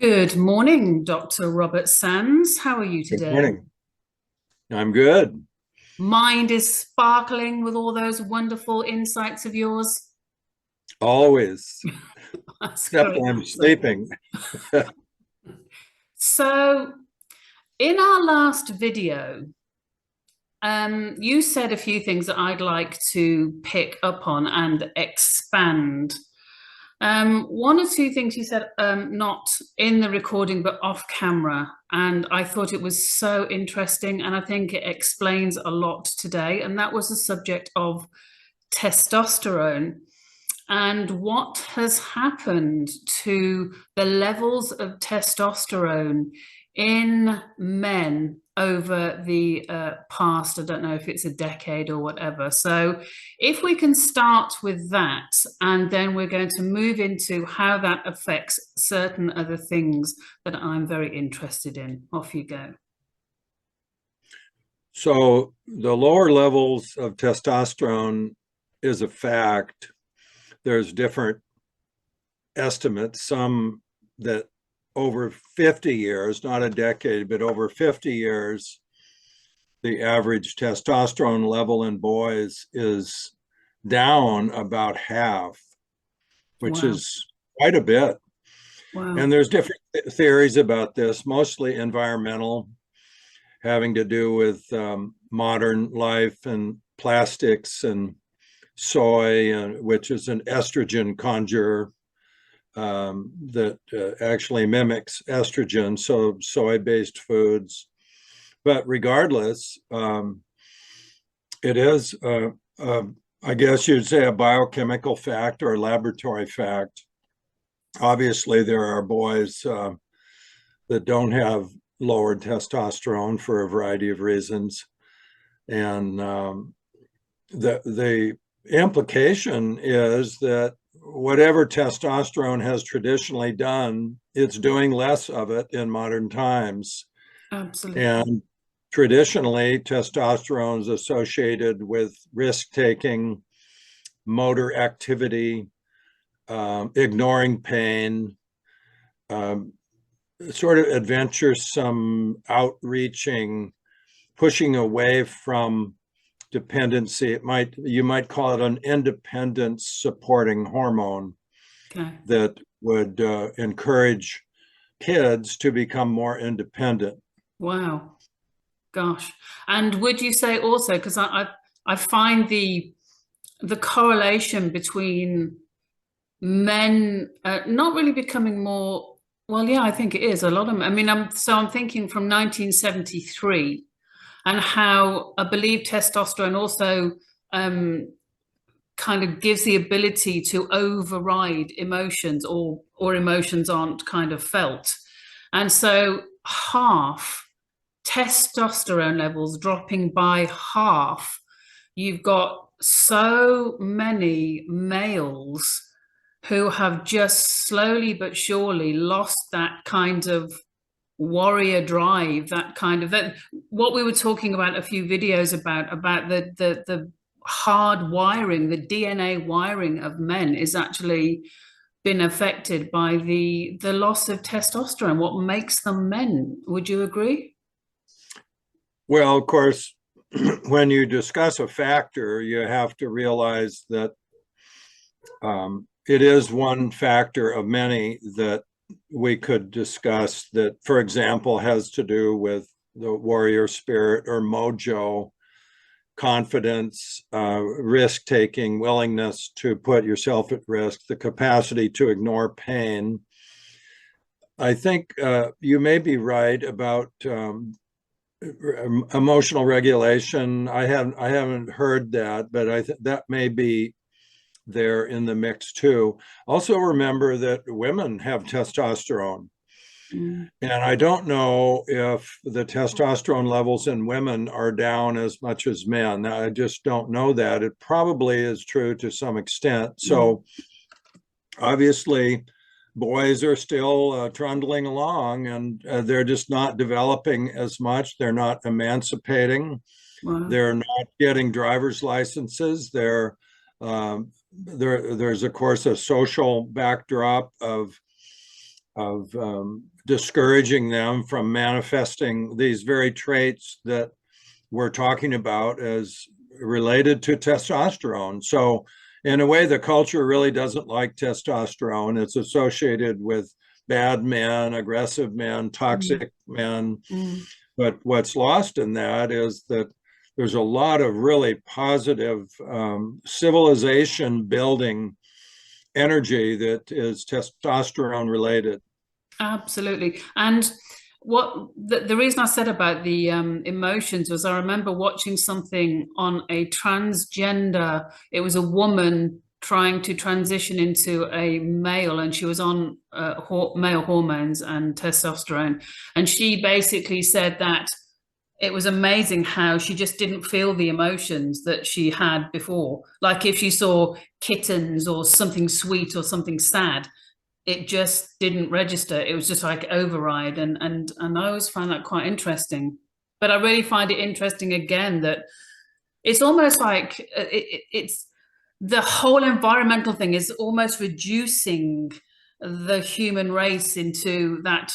Good morning, Dr. Robert Sands. How are you Good today? morning. I'm good. Mind is sparkling with all those wonderful insights of yours. Always, That's except great. when I'm So, sleeping. so in our last video, you said a few things that I'd like to pick up on and expand. One or two things you said, not in the recording, but off camera. And I thought it was so interesting. And I think it explains a lot today. And that was the subject of testosterone and what has happened to the levels of testosterone in men over the past. I don't know if it's a decade or whatever. So, if we can start with that, and then we're going to move into how that affects certain other things that I'm very interested in. Off you go. So the lower levels of testosterone is a fact. There's different estimates, some that over 50 years, not a decade, but over 50 years, the average testosterone level in boys is down about half, which Wow. is quite a bit. Wow. And there's different theories about this, mostly environmental, having to do with modern life and plastics and soy, which is an estrogen conjurer that actually mimics estrogen, so soy-based foods. But regardless, it is, I guess you'd say, a biochemical fact or a laboratory fact. Obviously, there are boys that don't have lowered testosterone for a variety of reasons. And the implication is that whatever testosterone has traditionally done, it's doing less of it in modern times. Absolutely. And traditionally, testosterone is associated with risk taking, motor activity, ignoring pain, um, sort of adventuresome, outreaching, pushing away from dependency. You might call it an independence supporting hormone Okay. that would encourage kids to become more independent. Wow. Gosh. And would you say also, because I find the correlation between men not really becoming more, well, yeah, I think it is a lot of, I mean, I'm thinking from 1973 and how I believe testosterone also um, kind of gives the ability to override emotions, or emotions aren't kind of felt. And so half testosterone levels dropping by half, you've got so many males who have just slowly but surely lost that kind of warrior drive, that kind of that what we were talking about a few videos about the hard wiring, the DNA wiring of men is actually been affected by the loss of testosterone, what makes them men. Would you agree? Well, of course, when you discuss a factor, you have to realize that it is one factor of many that we could discuss that, for example, has to do with the warrior spirit or mojo, confidence, risk taking, willingness to put yourself at risk, the capacity to ignore pain. I think you may be right about emotional regulation. I haven't heard that, but that may be there in the mix too. Also, remember that women have testosterone. Mm. And I don't know if the testosterone levels in women are down as much as men. I just don't know that. It probably is true to some extent. Mm. So obviously, boys are still trundling along, and they're just not developing as much. They're not emancipating. Wow. They're not getting driver's licenses. There's of course a social backdrop of discouraging them from manifesting these very traits that we're talking about as related to testosterone. So in a way, the culture really doesn't like testosterone. It's associated with bad men, aggressive men, toxic men. But what's lost in that is that there's a lot of really positive civilization building energy that is testosterone related. Absolutely. And what the reason I said about the emotions was I remember watching something on a transgender, it was a woman trying to transition into a male, and she was on male hormones and testosterone. And she basically said that it was amazing how she just didn't feel the emotions that she had before. Like if she saw kittens or something sweet or something sad, it just didn't register. It was just like override. And I always found that quite interesting. But I really find it interesting again that it's almost like it's the whole environmental thing is almost reducing the human race into that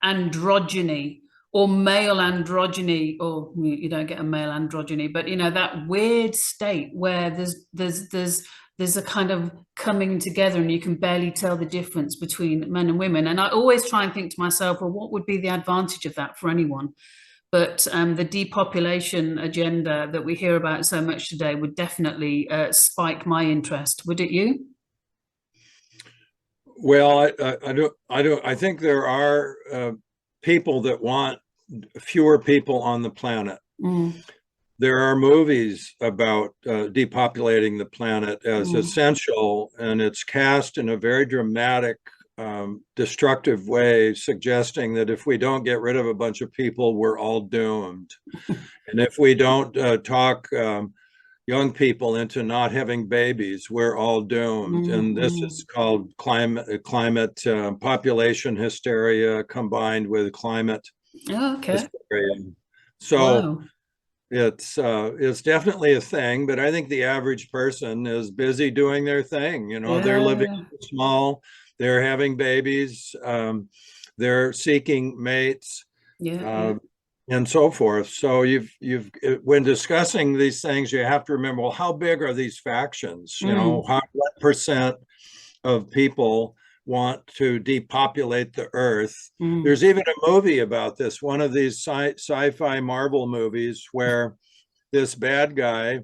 androgyny or male androgyny, or you don't get a male androgyny, but you know, that weird state where there's a kind of coming together and you can barely tell the difference between men and women. And I always try and think to myself, well, what would be the advantage of that for anyone? But the depopulation agenda that we hear about so much today would definitely spike my interest. Would it you? Well, I think there are people that want fewer people on the planet. There are movies about depopulating the planet as essential, and it's cast in a very dramatic, destructive way, suggesting that if we don't get rid of a bunch of people, we're all doomed. And if we don't talk young people into not having babies, we're all doomed. And this is called climate population hysteria combined with climate hysteria. So it's definitely a thing, but I think the average person is busy doing their thing. You know, they're living small, they're having babies, they're seeking mates. And so forth. So when discussing these things, you have to remember, well, how big are these factions? You know, what percent of people want to depopulate the earth? There's even a movie about this, one of these sci-fi Marvel movies where this bad guy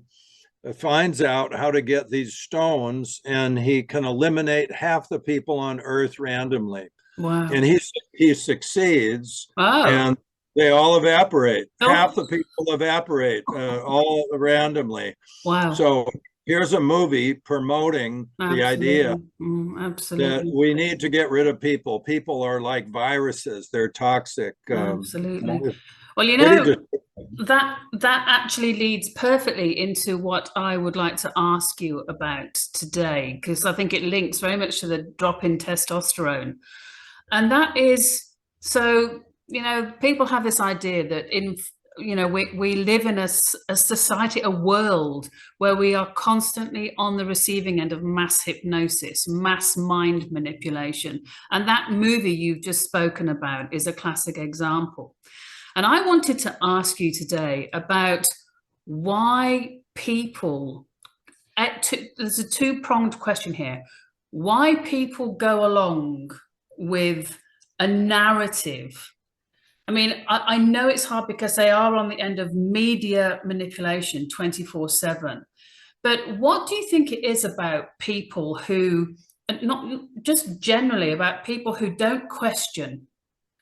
finds out how to get these stones and he can eliminate half the people on earth randomly. And he succeeds, and they all evaporate. Half the people evaporate, all randomly. So here's a movie promoting the idea that we need to get rid of people. People are like viruses. They're toxic. Absolutely. Well, you know, that actually leads perfectly into what I would like to ask you about today, because I think it links very much to the drop in testosterone. And that is, so, you know, people have this idea that we live in a society, a world where we are constantly on the receiving end of mass hypnosis, mass mind manipulation. And that movie you've just spoken about is a classic example. And I wanted to ask you today about why people, there's a two-pronged question here, why people go along with a narrative. I mean, I know it's hard because they are on the end of media manipulation 24/7. But what do you think it is about people who, not just generally about people who don't question?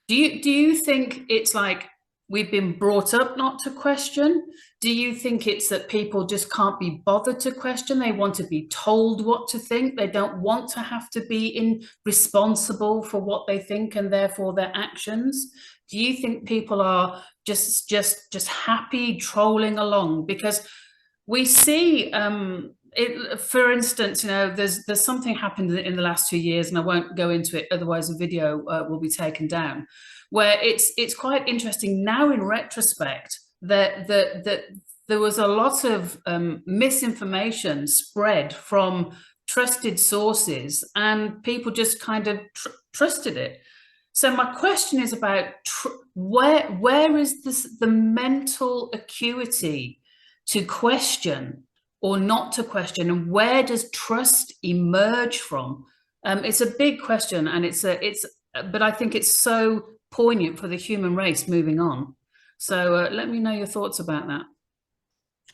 Do you think it's like we've been brought up not to question? Do you think it's that people just can't be bothered to question? They want to be told what to think. They don't want to have to be responsible for what they think and therefore their actions. Do you think people are just happy trolling along? Because we see, for instance, you know, there's something happened in the last 2 years, and I won't go into it, otherwise the video will be taken down, where it's quite interesting now in retrospect that there was a lot of misinformation spread from trusted sources, and people just kind of trusted it. So my question is about where is the mental acuity to question or not to question, and where does trust emerge from? It's a big question, and but I think it's so poignant for the human race moving on. So let me know your thoughts about that.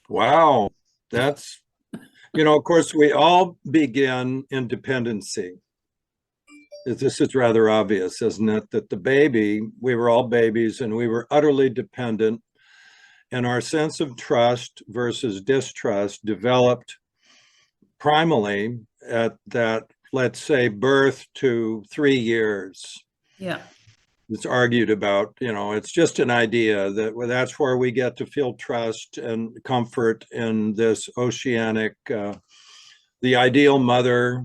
Wow, that's, of course, we all begin in dependency. This is rather obvious, isn't it? That we were all babies and we were utterly dependent, and our sense of trust versus distrust developed primally at that, let's say, birth to 3 years. Yeah. It's argued about, it's just an idea that's where we get to feel trust and comfort in this oceanic, the ideal mother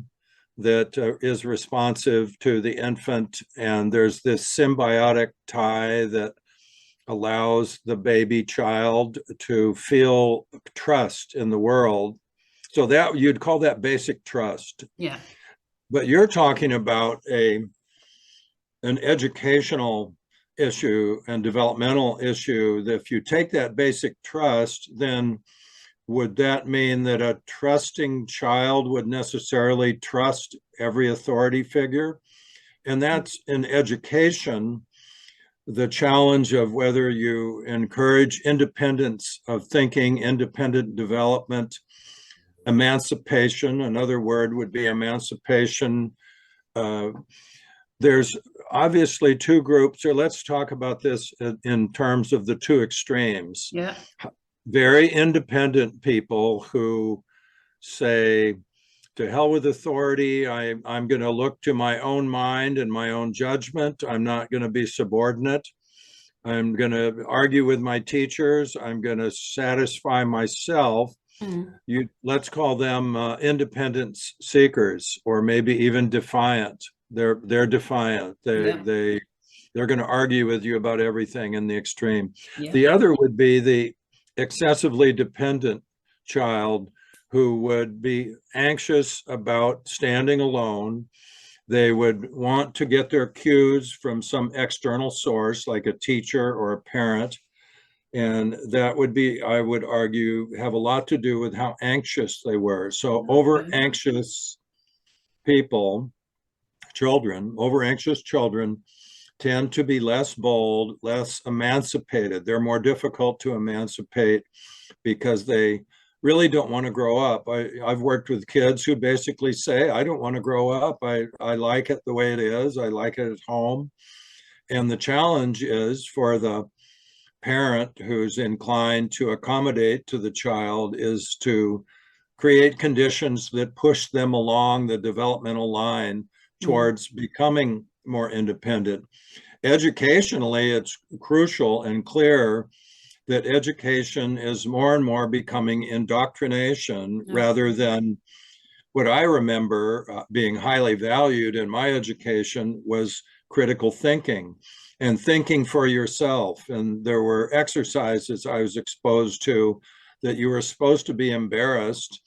that is responsive to the infant. And there's this symbiotic tie that allows the baby child to feel trust in the world. So that you'd call that basic trust. Yeah. But you're talking about an educational issue and developmental issue. That if you take that basic trust, then would that mean that a trusting child would necessarily trust every authority figure? And that's in education, the challenge of whether you encourage independence of thinking, independent development, emancipation. Another word would be emancipation. There's obviously two groups, or let's talk about this in terms of the two extremes. Yeah. Very independent people who say, to hell with authority, I'm going to look to my own mind and my own judgment. I'm not going to be subordinate. I'm going to argue with my teachers. I'm going to satisfy myself. Let's call them independence seekers, or maybe even defiant. They're defiant. They're going to argue with you about everything in the extreme. Yeah. The other would be the excessively dependent child who would be anxious about standing alone. They would want to get their cues from some external source, like a teacher or a parent. And that would be, I would argue, have a lot to do with how anxious they were. So over anxious children tend to be less bold, less emancipated. They're more difficult to emancipate because they really don't want to grow up. I've worked with kids who basically say, I don't want to grow up. I like it the way it is. I like it at home. And the challenge is for the parent who's inclined to accommodate to the child is to create conditions that push them along the developmental line towards becoming more independent. Educationally, it's crucial and clear that education is more and more becoming indoctrination rather than what I remember being highly valued in my education was critical thinking and thinking for yourself. And there were exercises I was exposed to that you were supposed to be embarrassed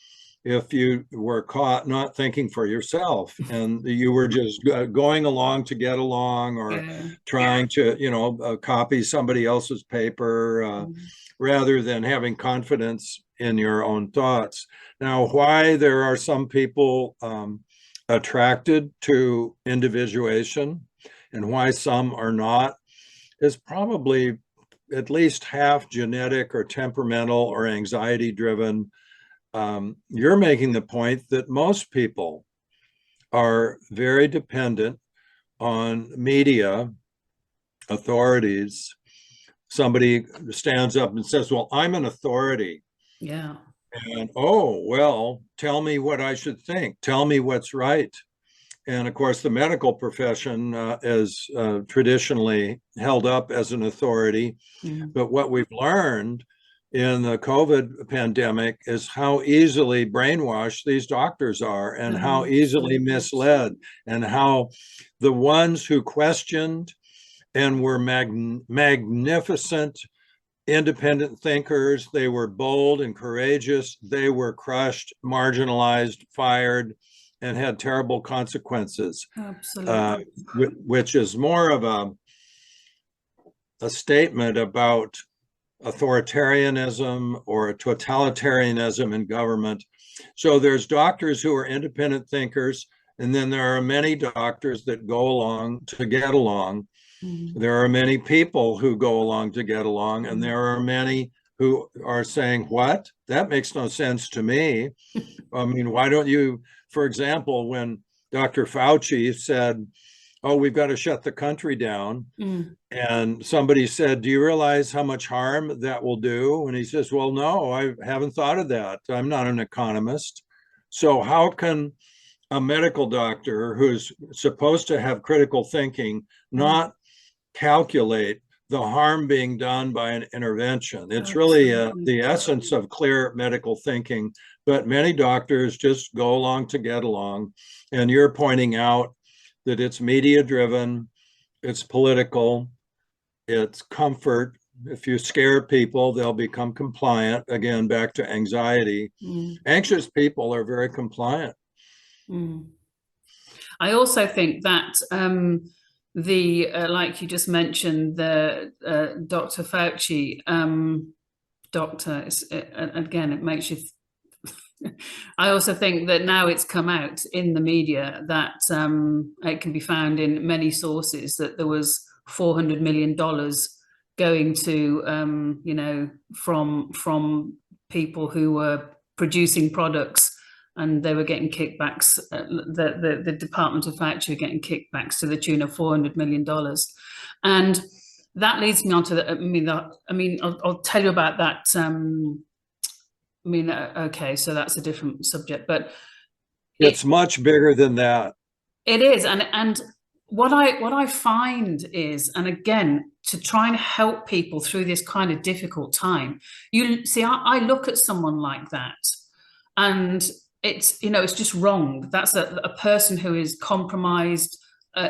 if you were caught not thinking for yourself and you were just going along to get along or trying to, copy somebody else's paper rather than having confidence in your own thoughts. Now, why there are some people attracted to individuation and why some are not is probably at least half genetic or temperamental or anxiety driven. You're making the point that most people are very dependent on media, authorities. Somebody stands up and says, well, I'm an authority. Yeah. And, oh, well, tell me what I should think. Tell me what's right. And of course, the medical profession is traditionally held up as an authority. But what we've learned in the COVID pandemic is how easily brainwashed these doctors are and how easily misled, and how the ones who questioned and were magnificent independent thinkers, they were bold and courageous, they were crushed, marginalized, fired, and had terrible consequences, Absolutely. which is more of a statement about authoritarianism or totalitarianism in government. So there's doctors who are independent thinkers, and then there are many doctors that go along to get along. There are many people who go along to get along, and there are many who are saying, what? That makes no sense to me. I mean, why don't you, for example, when Dr. Fauci said, oh, we've got to shut the country down. And somebody said, do you realize how much harm that will do? And he says, well, no, I haven't thought of that. I'm not an economist. So how can a medical doctor who's supposed to have critical thinking not calculate the harm being done by an intervention? It's really the essence of clear medical thinking, but many doctors just go along to get along. And you're pointing out that it's media driven, it's political, it's comfort. If you scare people, they'll become compliant. Again, back to anxiety. Anxious people are very compliant. I also think that like you just mentioned, the Dr. Fauci, doctor, again, it makes you. I also think that now it's come out in the media that it can be found in many sources that there was $400 million going to, you know, from people who were producing products, and they were getting kickbacks. The Department of Factory getting kickbacks to the tune of $400 million, and that leads me on to the. I'll tell you about that. Okay, so that's a different subject, but it's much bigger than that. It is, and what I find is, and again, to try and help people through this kind of difficult time, you see, I look at someone like that, and it's, you know, it's just wrong. That's a person who is compromised,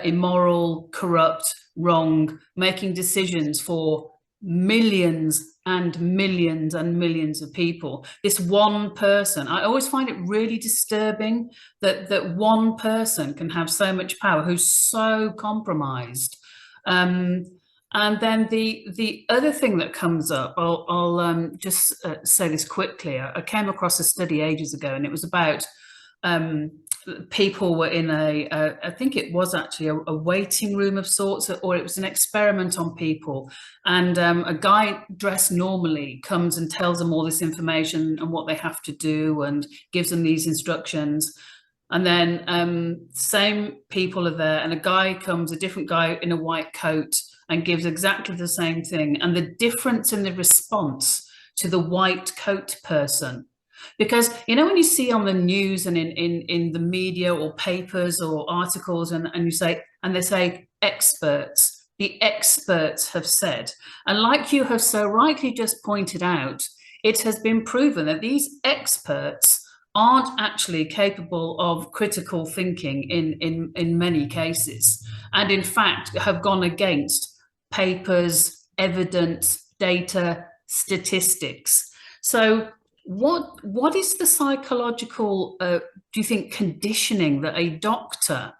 immoral, corrupt, wrong, making decisions for millions and millions and millions of people. This one person, I always find it really disturbing that one person can have so much power, who's so compromised. And then the other thing that comes up, I'll just say this quickly. I came across a study ages ago, and it was about people were in I think it was actually a waiting room of sorts, or it was an experiment on people. And a guy dressed normally comes and tells them all this information and what they have to do and gives them these instructions. And then same people are there, and a different guy in a white coat, and gives exactly the same thing. And the difference in the response to the white coat person, because, you know, when you see on the news and in the media or papers or articles, and you say, and they say experts, the experts have said, and like you have so rightly just pointed out, it has been proven that these experts aren't actually capable of critical thinking in many cases, and in fact have gone against papers, evidence, data, statistics. So what is the psychological, do you think, conditioning that a doctor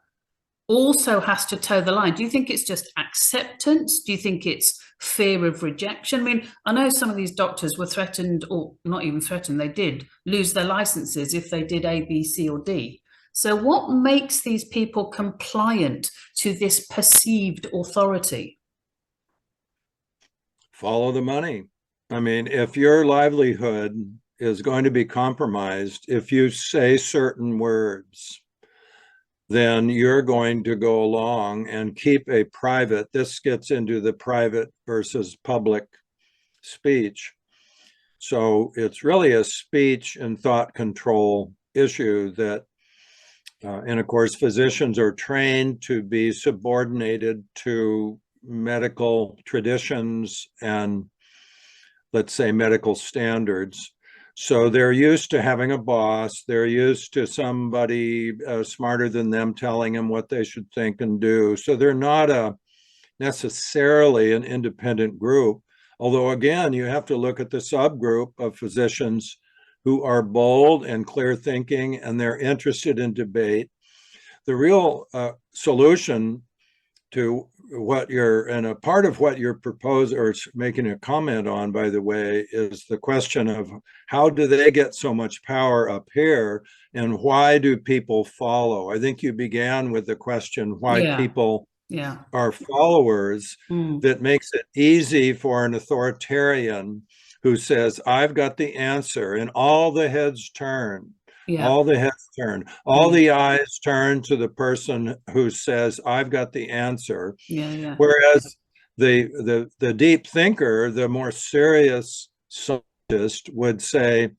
also has to toe the line? Do you think it's just acceptance? Do you think it's fear of rejection? I mean, I know some of these doctors were threatened, or not even threatened, they did lose their licenses if they did A, B, C, or D. So what makes these people compliant to this perceived authority? Follow the money. I mean, if your livelihood is going to be compromised, if you say certain words, then you're going to go along and keep a private, this gets into the private versus public speech. So it's really a speech and thought control issue that, and of course, physicians are trained to be subordinated to medical traditions and, let's say, medical standards. So they're used to having a boss. They're used to somebody smarter than them telling them what they should think and do. So they're not necessarily an independent group. Although, again, you have to look at the subgroup of physicians who are bold and clear thinking, and they're interested in debate. The real solution to what you're, and a part of what you're proposing or making a comment on, by the way, is the question of how do they get so much power up here, and why do people follow? I think you began with the question why people are followers. That makes it easy for an authoritarian who says, I've got the answer, and all the heads turn. All the heads turn, all the eyes turn to the person who says, I've got the answer. Whereas the deep thinker, the more serious scientist would say,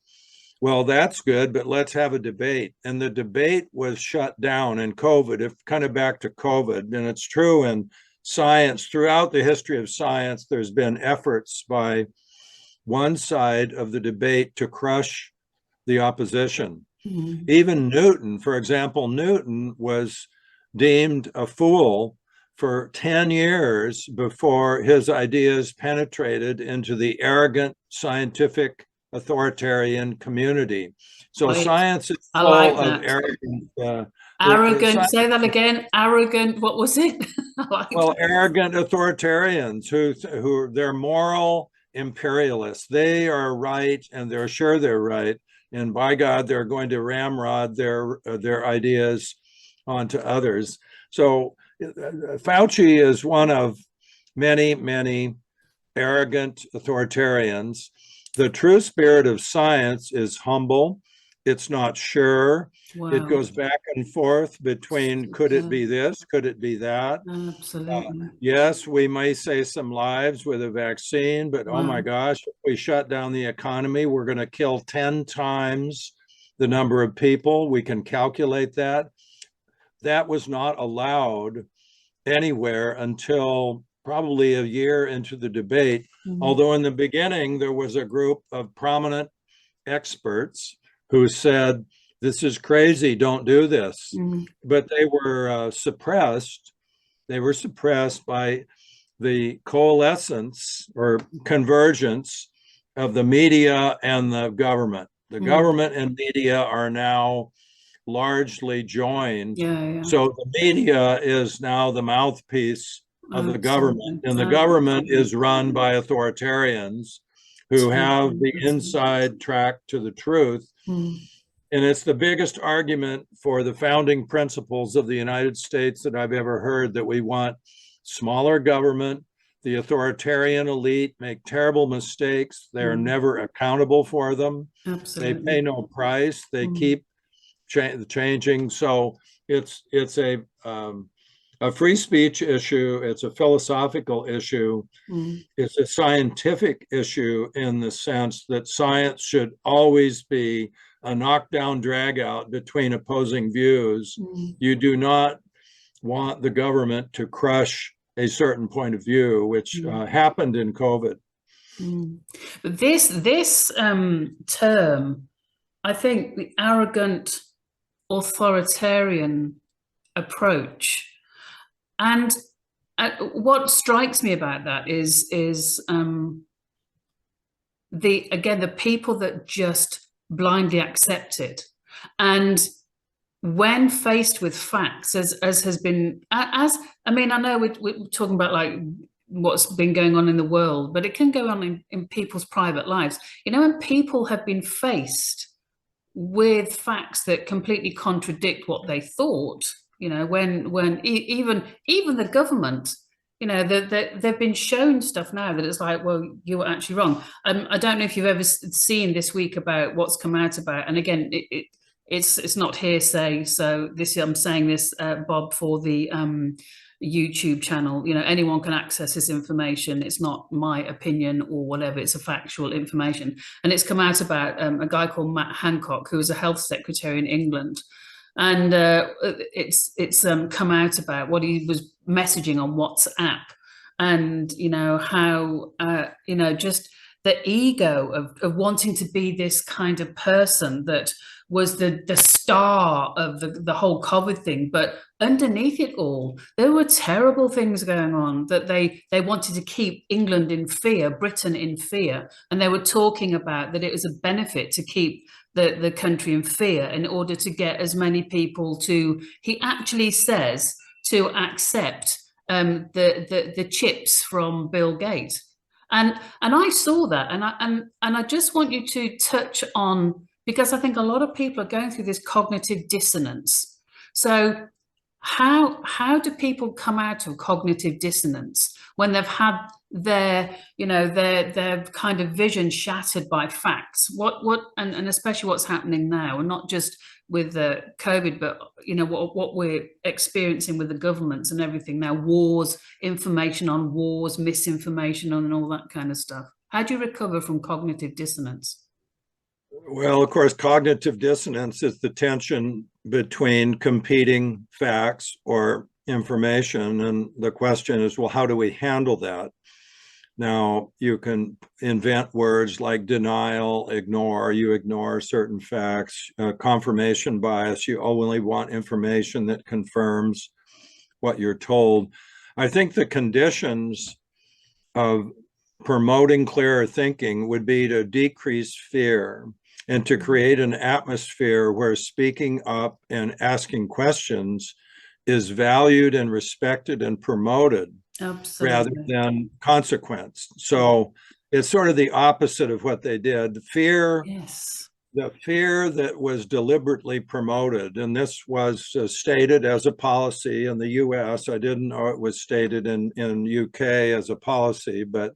well, that's good, but let's have a debate. And the debate was shut down in COVID, if kind of back to COVID. And it's true in science, throughout the history of science, there's been efforts by one side of the debate to crush the opposition. Even Newton, for example, Newton was deemed a fool for 10 years before his ideas penetrated into the arrogant scientific authoritarian community. So science is full of arrogant. Arrogant, say that again. Arrogant, what was it? Well, arrogant authoritarians who they're moral imperialists. They are right, and they're sure they're right. And by God, they're going to ramrod their ideas onto others. So Fauci is one of many, many arrogant authoritarians. The true spirit of science is humble. It's not sure. It goes back and forth between could it be this, could it be that? Absolutely. Yes, we may save some lives with a vaccine, but oh my gosh, if we shut down the economy, we're going to kill 10 times the number of people. We can calculate that. That was not allowed anywhere until probably a year into the debate. Although in the beginning, there was a group of prominent experts who said, this is crazy, don't do this. But they were suppressed. They were suppressed by the coalescence or convergence of the media and the government. The government and media are now largely joined. So the media is now the mouthpiece of the government, and the government is run by authoritarians who have the inside track to the truth. And it's the biggest argument for the founding principles of the United States that I've ever heard, that we want smaller government. The authoritarian elite make terrible mistakes. They're never accountable for them. They pay no price. They keep changing. So it's a free speech issue. It's a philosophical issue. It's a scientific issue in the sense that science should always be a knockdown drag out between opposing views. You do not want the government to crush a certain point of view, which happened in COVID. This term, I think the arrogant authoritarian approach, and what strikes me about that is the people that just blindly accept it. And when faced with facts, as has been, I mean, I know we're talking about like what's been going on in the world, but it can go on in people's private lives. You know, when people have been faced with facts that completely contradict what they thought, you know, when even the government, you know, they've been shown stuff now that it's like, well, you were actually wrong. I don't know if you've ever seen this week about what's come out about, and again, it's not hearsay. So I'm saying this, Bob, for the YouTube channel. You know, anyone can access this information. It's not my opinion or whatever. It's a factual information, and it's come out about a guy called Matt Hancock, who was a health secretary in England. And it's come out about what he was messaging on WhatsApp, and you know how you know, just the ego of wanting to be this kind of person that was the star of the whole COVID thing. But underneath it all, there were terrible things going on, that they wanted to keep England in fear, Britain in fear. And they were talking about that it was a benefit to keep the country in fear in order to get as many people to, he actually says, to accept the chips from Bill Gates. And I saw that, and I just want you to touch on, because I think a lot of people are going through this cognitive dissonance. So how do people come out of cognitive dissonance when they've had their, you know, their kind of vision shattered by facts? And especially what's happening now, and not just with the COVID, but you know what we're experiencing with the governments and everything now, wars, information on wars, misinformation on, and all that kind of stuff. How do you recover from cognitive dissonance? Well, of course, cognitive dissonance is the tension between competing facts or information. And the question is, well, how do we handle that? Now, you can invent words like denial, ignore, you ignore certain facts, confirmation bias, you only want information that confirms what you're told. I think the conditions of promoting clearer thinking would be to decrease fear and to create an atmosphere where speaking up and asking questions is valued and respected and promoted. Absolutely. Rather than consequence. So it's sort of the opposite of what they did. Fear, yes. The fear that was deliberately promoted, and this was stated as a policy in the US. I didn't know it was stated in UK as a policy, but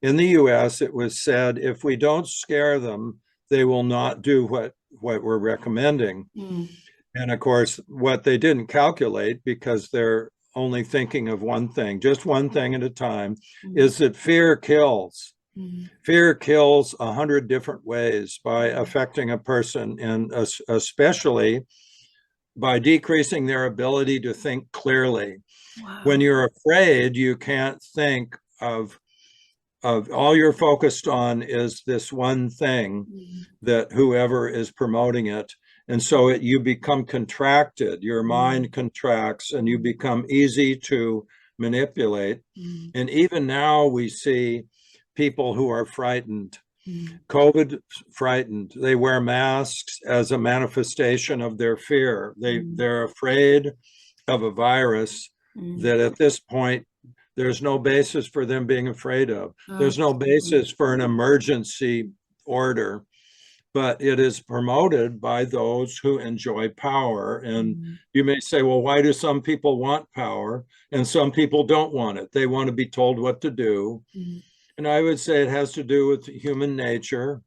in the US it was said, if we don't scare them, they will not do what we're recommending. And of course, what they didn't calculate, because they're only thinking of one thing, just one thing at a time, is that fear kills. Fear kills 100 different ways by affecting a person, and especially by decreasing their ability to think clearly. Wow. When you're afraid, you can't think of all you're focused on is this one thing that whoever is promoting it. And so you become contracted, your mind contracts, and you become easy to manipulate. And even now we see people who are frightened, COVID frightened. They wear masks as a manifestation of their fear. They're afraid of a virus that at this point, there's no basis for them being afraid of. There's no basis for an emergency order, but it is promoted by those who enjoy power. And you may say, well, why do some people want power and some people don't want it? They want to be told what to do. And I would say it has to do with human nature.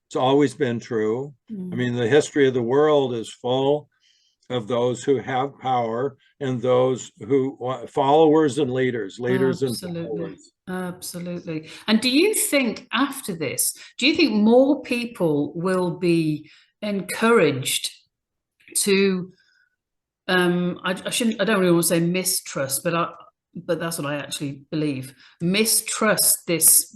It's always been true. I mean, the history of the world is full of those who have power and those who followers and leaders and followers. Absolutely. And do you think after this, do you think more people will be encouraged to, I don't really want to say mistrust, but that's what I actually believe, mistrust this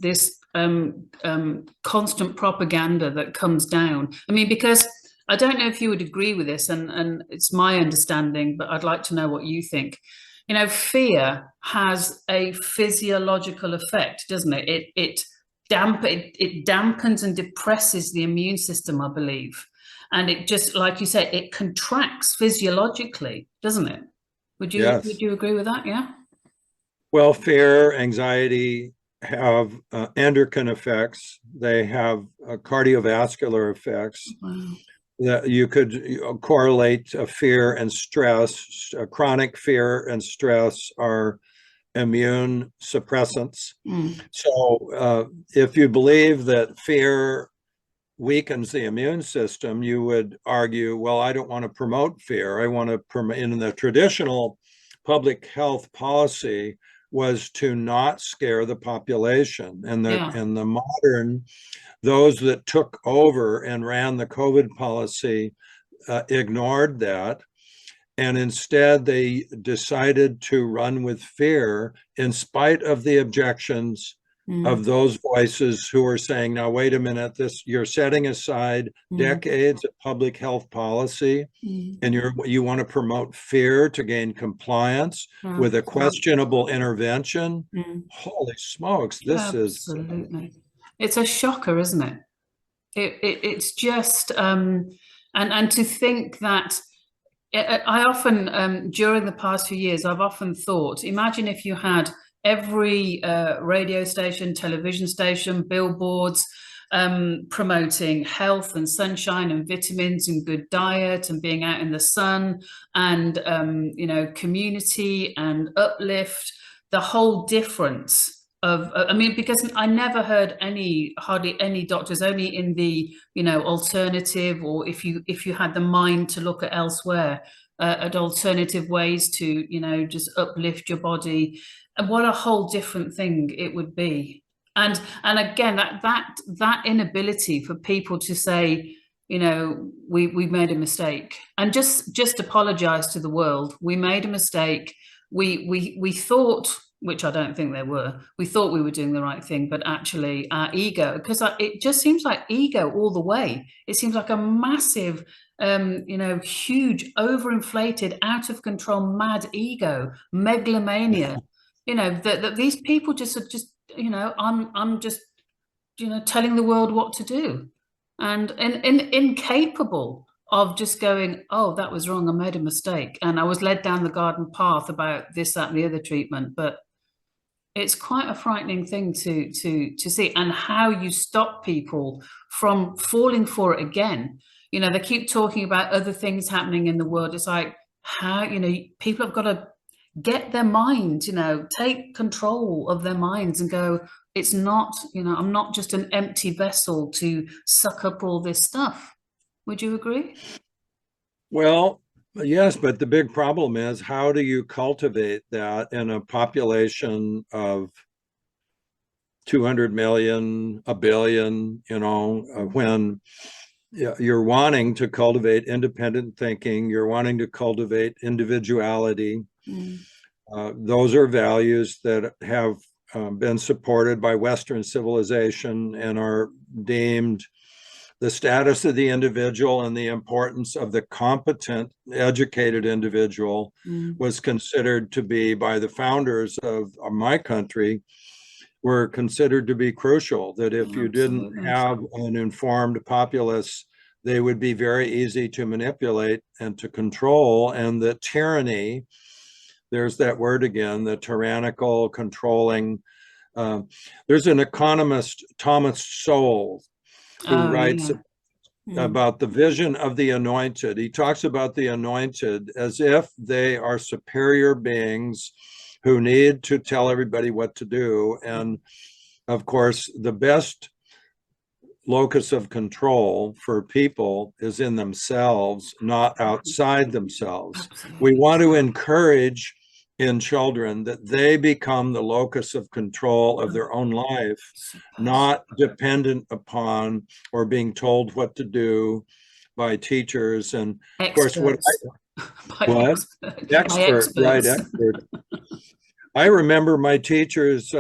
constant propaganda that comes down? I mean, because I don't know if you would agree with this, and it's my understanding, but I'd like to know what you think. You know, fear has a physiological effect, doesn't it? It dampens and depresses the immune system, I believe. And it just, like you said, it contracts physiologically, doesn't it? Would you agree with that? Yeah. Well, fear, anxiety have endocrine effects. They have cardiovascular effects. Wow. That you could correlate fear and stress. Chronic fear and stress are immune suppressants. So if you believe that fear weakens the immune system, you would argue, well, I don't want to promote fear. I want to promote, in the traditional public health policy was to not scare the population. And the modern, those that took over and ran the COVID policy ignored that. And instead, they decided to run with fear in spite of the objections of those voices who are saying, now, wait a minute, you're setting aside decades of public health policy, and you want to promote fear to gain compliance with a questionable intervention. Holy smokes, this is absolutely. It's a shocker, isn't it? It's just and to think that I often during the past few years I've often thought, imagine if you had every radio station, television station, billboards promoting health and sunshine and vitamins and good diet and being out in the sun and you know, community and uplift, the whole difference of, I mean, because I never heard hardly any doctors, only in the, you know, alternative, or if you had the mind to look at elsewhere, at alternative ways to, you know, just uplift your body. And what a whole different thing it would be. And again, that inability for people to say, you know, we made a mistake, and just apologize to the world. We made a mistake. We thought, which I don't think they were, we thought we were doing the right thing, but actually our ego, because it just seems like ego all the way. It seems like a massive, you know, huge, overinflated, out of control, mad ego, megalomania. You know, that these people just are just, you know, I'm just, you know, telling the world what to do, and incapable of just going, oh, that was wrong, I made a mistake, and I was led down the garden path about this, that, and the other treatment. But it's quite a frightening thing to see, and how you stop people from falling for it again. You know, they keep talking about other things happening in the world. It's like, how, you know, people have got to get their minds, you know, take control of their minds and go, it's not, you know, I'm not just an empty vessel to suck up all this stuff. Would you agree? Well, yes, but the big problem is, how do you cultivate that in a population of 200 million, a billion, you know, when you're wanting to cultivate independent thinking, you're wanting to cultivate individuality. Those are values that have been supported by Western civilization and are deemed the status of the individual and the importance of the competent, educated individual was considered to be, by the founders of my country, were considered to be crucial, that if you didn't have an informed populace, they would be very easy to manipulate and to control, and that tyranny, there's that word again, the tyrannical, controlling. There's an economist, Thomas Sowell, who writes about the vision of the anointed. He talks about the anointed as if they are superior beings who need to tell everybody what to do. And of course, the best locus of control for people is in themselves, not outside themselves. We want to encourage in children that they become the locus of control of their own life, not dependent upon or being told what to do by teachers. And of course, expert, right? Expert. I remember my teachers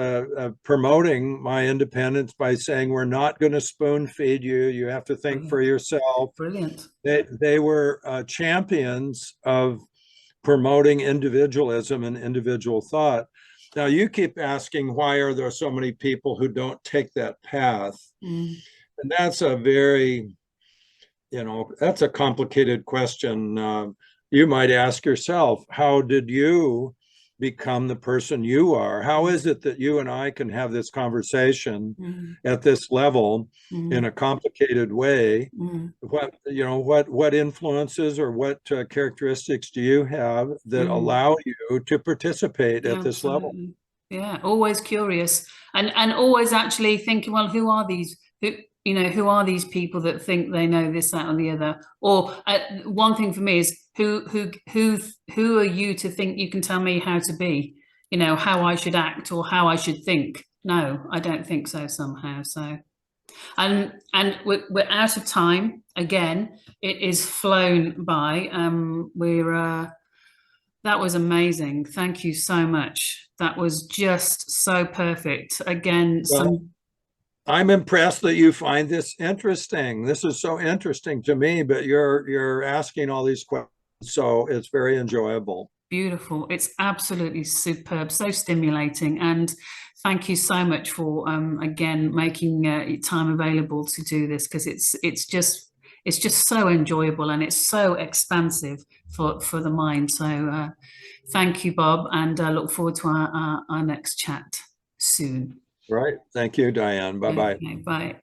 promoting my independence by saying, we're not going to spoon feed you. You have to think for yourself. Brilliant. They were champions of promoting individualism and individual thought. Now, you keep asking, why are there so many people who don't take that path? And that's a very, you know, that's a complicated question. You might ask yourself, how did you become the person you are? How is it that you and I can have this conversation at this level in a complicated way? What, you know, what influences or what characteristics do you have that allow you to participate at this level? Yeah, always curious, and always actually thinking, well, who are these? Who are these people that think they know this, that, or the other? Or one thing for me is, who are you to think you can tell me how to be? You know, how I should act or how I should think? No, I don't think so. Somehow, so. And we're out of time again. It is flown by. That was amazing. Thank you so much. That was just so perfect. Again, Well, I'm impressed that you find this interesting. This is so interesting to me, but you're asking all these questions, so it's very enjoyable. beautiful. It's absolutely superb, so stimulating. And thank you so much for again making time available to do this, because it's just so enjoyable and it's so expansive for the mind. So thank you, Bob, and I look forward to our next chat soon. Right. Thank you, Diane. Bye-bye. Okay, bye.